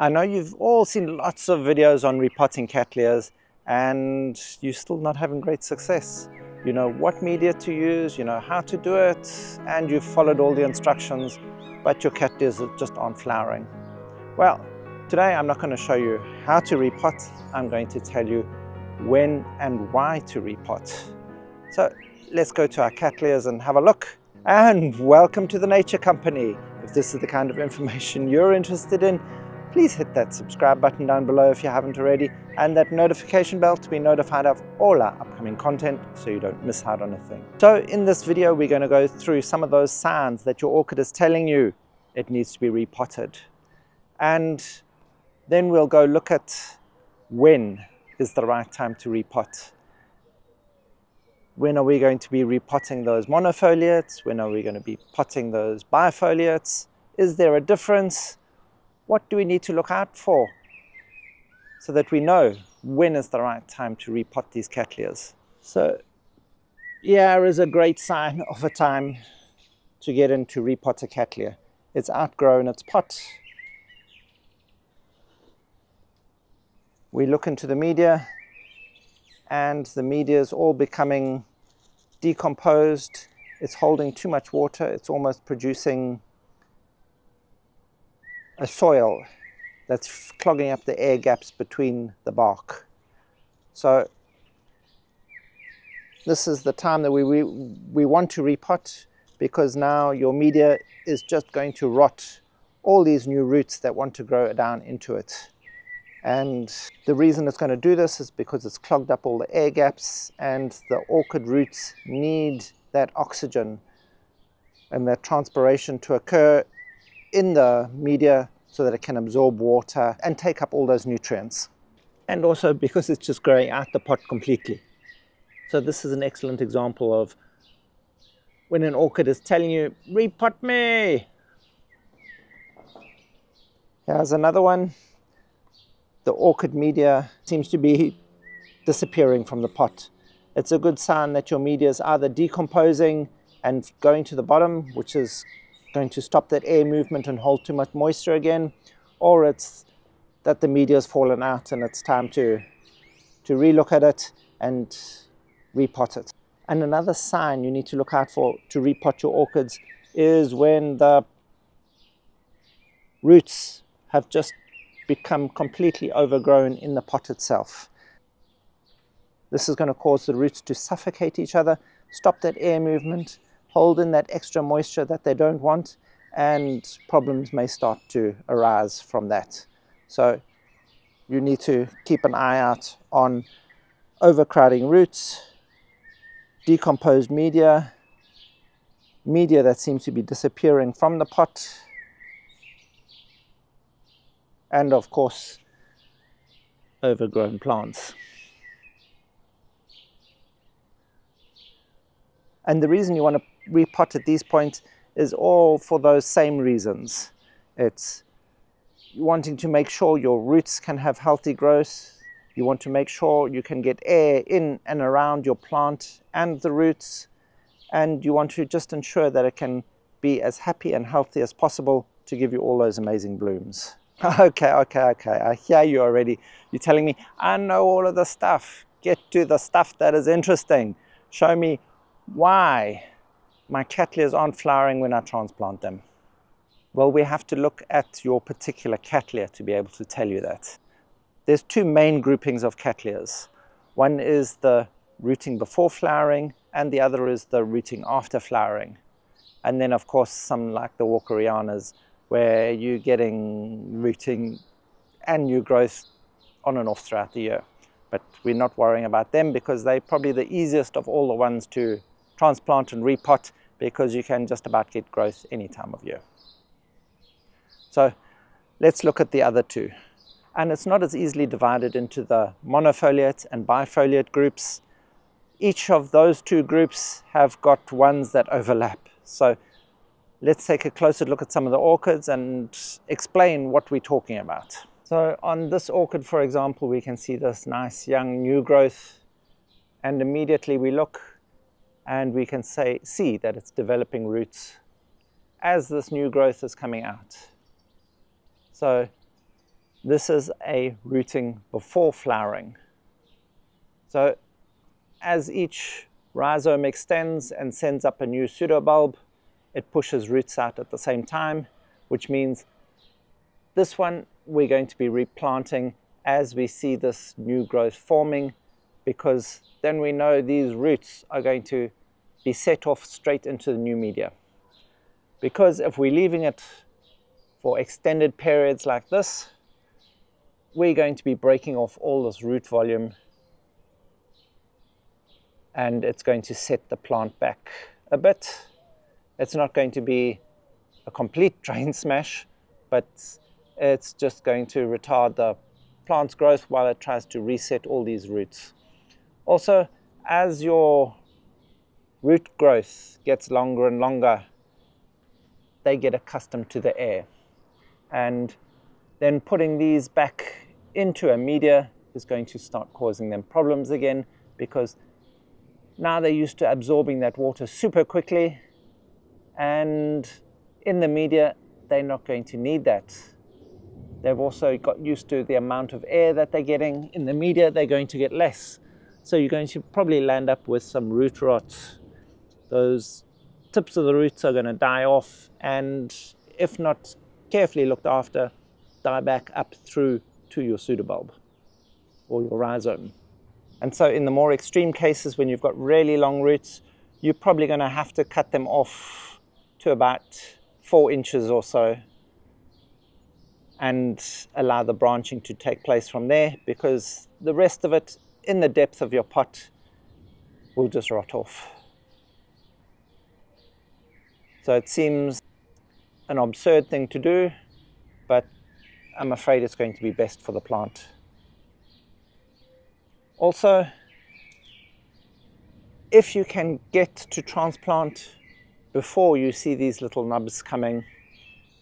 I know you've all seen lots of videos on repotting Cattleyas and you're still not having great success. You know what media to use, you know how to do it, and you've followed all the instructions, but your Cattleyas just aren't flowering. Well, today I'm not going to show you how to repot. I'm going to tell you when and why to repot. So let's go to our Cattleyas and have a look. And welcome to the Nature Company. If this is the kind of information you're interested in, please hit that subscribe button down below if you haven't already, and that notification bell to be notified of all our upcoming content so you don't miss out on a thing. So in this video, we're going to go through some of those signs that your orchid is telling you it needs to be repotted. And then we'll go look at when is the right time to repot. When are we going to be repotting those monofoliates? When are we going to be potting those bifoliates? Is there a difference? What do we need to look out for so that we know when is the right time to repot these Cattleyas? So here is a great sign of a time to get in to repot a Cattleya. It's outgrown its pot. We look into the media and the media is all becoming decomposed. It's holding too much water. It's almost producing a soil that's clogging up the air gaps between the bark. So this is the time that we want to repot, because now your media is just going to rot all these new roots that want to grow down into it. And the reason it's going to do this is because it's clogged up all the air gaps, and the orchid roots need that oxygen and that transpiration to occur in the media so that it can absorb water and take up all those nutrients. And also because it's just growing out the pot completely. So this is an excellent example of when an orchid is telling you, repot me. Here's another one. The orchid media seems to be disappearing from the pot. It's a good sign that your media is either decomposing and going to the bottom, which is going to stop that air movement and hold too much moisture again, or it's that the media has fallen out and it's time to relook at it and repot it. And another sign you need to look out for to repot your orchids is when the roots have just become completely overgrown in the pot itself. This is going to cause the roots to suffocate each other, stop that air movement, hold in that extra moisture that they don't want, and problems may start to arise from that. So you need to keep an eye out on overcrowding roots, decomposed media, media that seems to be disappearing from the pot, and of course overgrown plants. And the reason you want to repot at these points is all for those same reasons. It's wanting to make sure your roots can have healthy growth. You want to make sure you can get air in and around your plant and the roots. And you want to just ensure that it can be as happy and healthy as possible to give you all those amazing blooms. Okay. I hear you already. You're telling me, I know all of the stuff. Get to the stuff that is interesting. Show me why my Cattleyas aren't flowering when I transplant them. Well, we have to look at your particular Cattleya to be able to tell you that. There's two main groupings of Cattleyas. One is the rooting before flowering, and the other is the rooting after flowering. And then, of course, some like the Walkerianas, where you're getting rooting and new growth on and off throughout the year. But we're not worrying about them because they're probably the easiest of all the ones to transplant and repot, because you can just about get growth any time of year. So let's look at the other two. And it's not as easily divided into the monofoliate and bifoliate groups. Each of those two groups have got ones that overlap. So let's take a closer look at some of the orchids and explain what we're talking about. So on this orchid, for example, we can see this nice young new growth, and immediately we look and we can see that it's developing roots as this new growth is coming out. So This is a rooting before flowering. So as each rhizome extends and sends up a new pseudobulb, it pushes roots out at the same time, which means this one we're going to be replanting as we see this new growth forming, because then we know these roots are going to be set off straight into the new media. Because if we're leaving it for extended periods like this, we're going to be breaking off all this root volume, and it's going to set the plant back a bit. It's not going to be a complete drain smash, but it's just going to retard the plant's growth while it tries to reset all these roots. Also, as your root growth gets longer and longer, they get accustomed to the air. And then putting these back into a media is going to start causing them problems again, because now they're used to absorbing that water super quickly, and in the media they're not going to need that. They've also got used to the amount of air that they're getting. In the media they're going to get less. So you're going to probably land up with some root rot. Those tips of the roots are going to die off, and if not carefully looked after, die back up through to your pseudobulb or your rhizome. And so in the more extreme cases, when you've got really long roots, you're probably going to have to cut them off to about 4 inches or so and allow the branching to take place from there, because the rest of it in the depth of your pot will just rot off. So it seems an absurd thing to do, but I'm afraid it's going to be best for the plant. Also, if you can get to transplant before you see these little nubs coming,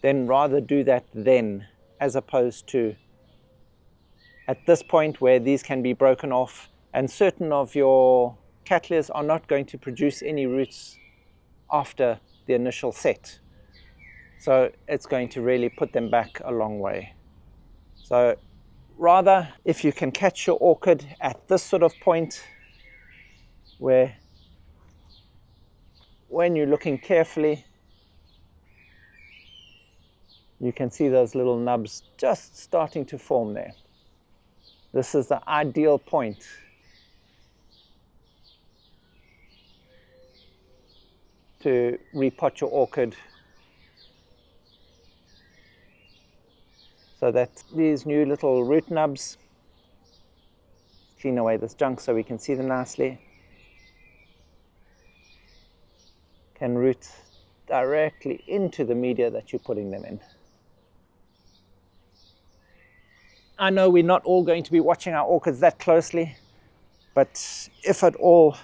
then rather do that then, as opposed to at this point where these can be broken off, and certain of your Cattleyas are not going to produce any roots after the initial set. So it's going to really put them back a long way. So rather, if you can catch your orchid at this sort of point, where when you're looking carefully, you can see those little nubs just starting to form there. This is the ideal point to repot your orchid, so that these new little root nubs, clean away this junk so we can see them nicely, can root directly into the media that you're putting them in. I know we're not all going to be watching our orchids that closely, but if at all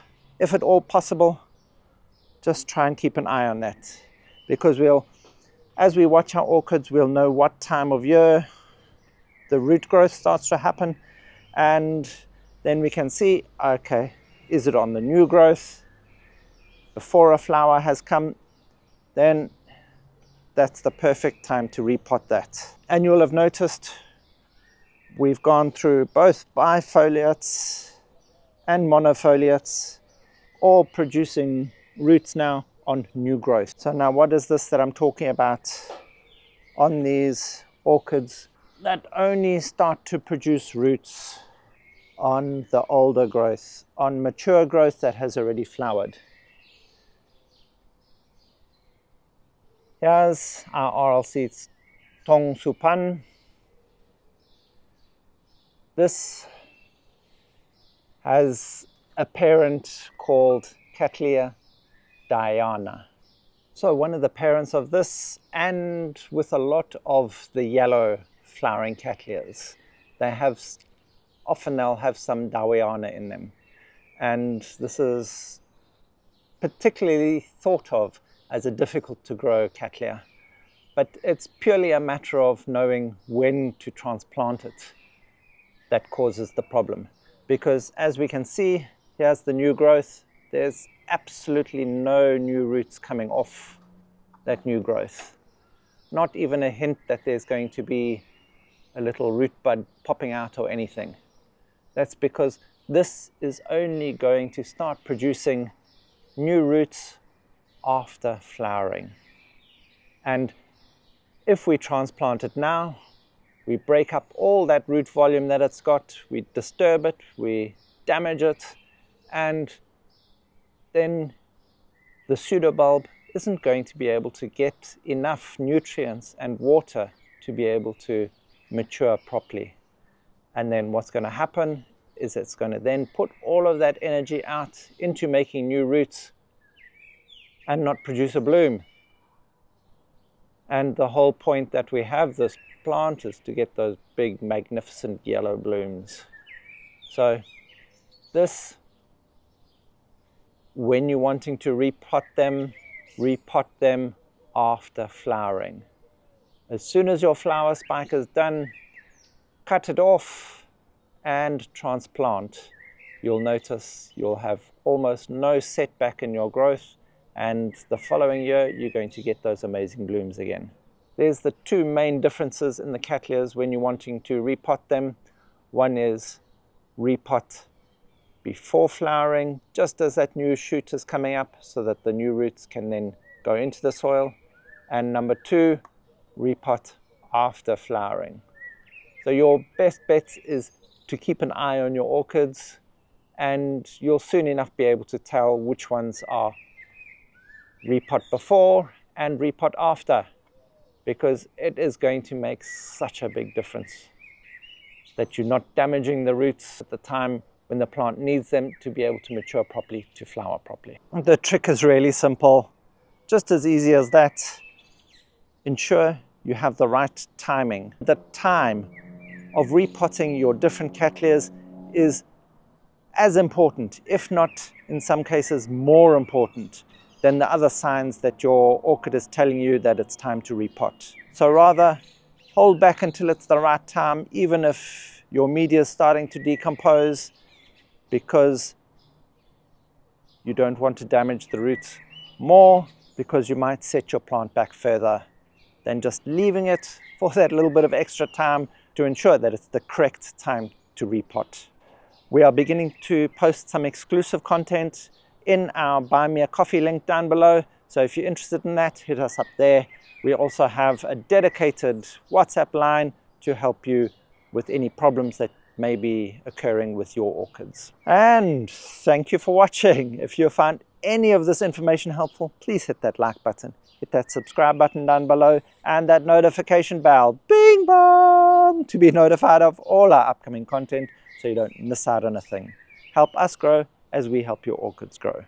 possible, just try and keep an eye on that, because as we watch our orchids, we'll know what time of year the root growth starts to happen, and then we can see, okay, is it on the new growth before a flower has come? Then that's the perfect time to repot that. And you'll have noticed we've gone through both bifoliates and monofoliates, all producing roots now on new growth. So now what is this that I'm talking about on these orchids that only start to produce roots on the older growth, on mature growth that has already flowered? Here's our RLC Tong Supan. This has a parent called Cattleya Diana. So one of the parents of this, and with a lot of the yellow flowering Cattleyas, they'll have some Dawiana in them. And this is particularly thought of as a difficult to grow Cattleya. But it's purely a matter of knowing when to transplant it that causes the problem. Because as we can see, here's the new growth. There's absolutely no new roots coming off that new growth. Not even a hint that there's going to be a little root bud popping out or anything. That's because this is only going to start producing new roots after flowering. And if we transplant it now, we break up all that root volume that it's got, we disturb it, we damage it, and then the pseudobulb isn't going to be able to get enough nutrients and water to be able to mature properly. And then what's going to happen is it's going to then put all of that energy out into making new roots and not produce a bloom. And the whole point that we have this plant is to get those big magnificent yellow blooms. So this, when you're wanting to repot them after flowering. As soon as your flower spike is done, cut it off and transplant. You'll notice you'll have almost no setback in your growth, and the following year you're going to get those amazing blooms again. There's the two main differences in the Cattleyas when you're wanting to repot them. One is repot before flowering, just as that new shoot is coming up, so that the new roots can then go into the soil. And number two, repot after flowering. So your best bet is to keep an eye on your orchids, and you'll soon enough be able to tell which ones are repot before and repot after, because it is going to make such a big difference that you're not damaging the roots at the time when the plant needs them to be able to mature properly, to flower properly. The trick is really simple, just as easy as that. Ensure you have the right timing. The time of repotting your different Cattleyas is as important, if not in some cases more important, than the other signs that your orchid is telling you that it's time to repot. So rather hold back until it's the right time, even if your media is starting to decompose, because you don't want to damage the roots more, because you might set your plant back further than just leaving it for that little bit of extra time to ensure that it's the correct time to repot. We are beginning to post some exclusive content in our Buy Me a Coffee link down below. So if you're interested in that, hit us up there. We also have a dedicated WhatsApp line to help you with any problems that may be occurring with your orchids. And thank you for watching. If you found any of this information helpful, please hit that like button, hit that subscribe button down below, and that notification bell, bing bong, to be notified of all our upcoming content so you don't miss out on a thing. Help us grow as we help your orchids grow.